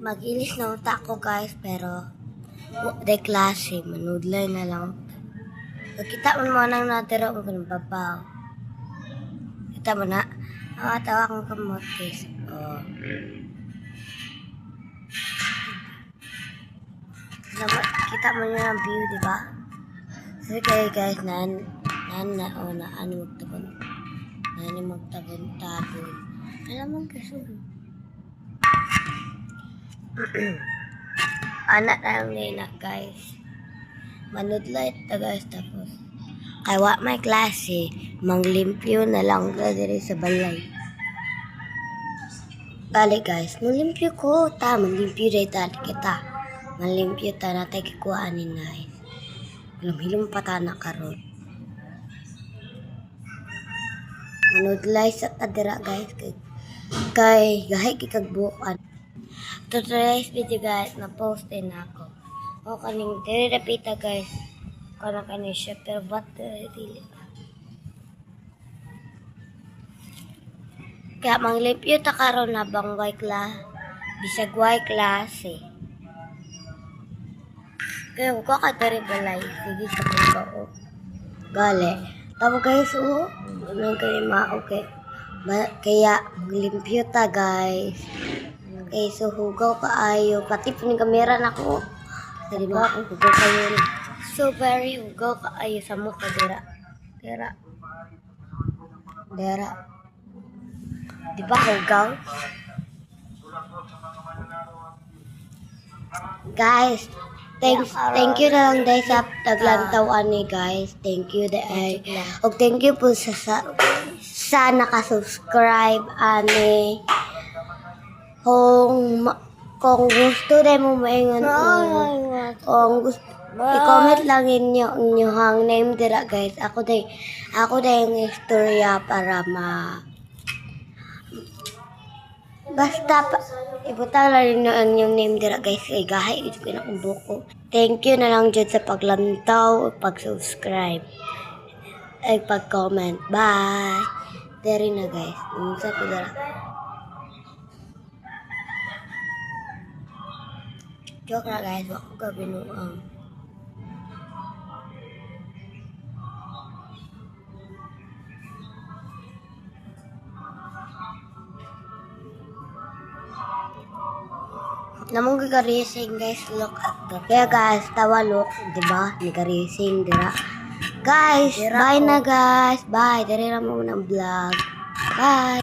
Mag-ilis na utak ko guys, pero de klase, manudlay na lang. Kita mo naman ang natira ko ng babaw. Kita mo na, tawa kong kamot guys. Oh. Kita mo nyo ang view, di ba? So kayo guys, ano magtabon. Alam mo kasi. Anak na lang nila guys. Manudlay ito guys, tapos kaya may klase, manglimpyo na lang diri sa balay. Balik guys, manglimpyo ko, manglimpyo rin kita. Manglimpyo ta na tayo kikuhaan guys. Hilom pa ta na karon. Manudlay sa tadira guys, kay gahay kikagbukan. Today's video guys, na-post din ako. O kaning direpita guys, kana kanin siya, pero ba't dili pa. Kaya manglimpyo ta karon na bang bisag way klase. Kaya ko kadiri balay, sige sa mga gali. Tama guys, nang kayo okay. Kaya manglimpyo ta guys. Okay, so hugaw kaayo. Pati po ng kamera na ko. So, diba? Hugaw kayo. So, very hugaw kaayo sa mukha. Dera. Diba hugaw? Guys, thank you na lang dahil sa taglantawan ni guys. Thank you dahil. O thank you po sa nakasubscribe ani. Kung gusto din mo maingon kung gusto i-comment lang inyo hang name dira guys. Ako day yung istorya para basta ibutang lang ninyo ang inyong name dira guys. Kay gahay ito ko na kung buko. Thank you na lang dyan sa paglantaw, pag-subscribe ay pag-comment. Bye. Dari na guys. Sa pagdara. Joke na guys, wag ko binuang. Namong giga-racing guys, look at that. Kaya guys, tawa look, diba? Giga-racing, dira. Guys, bye na guys. Bye, dari na mo ng vlog. Bye.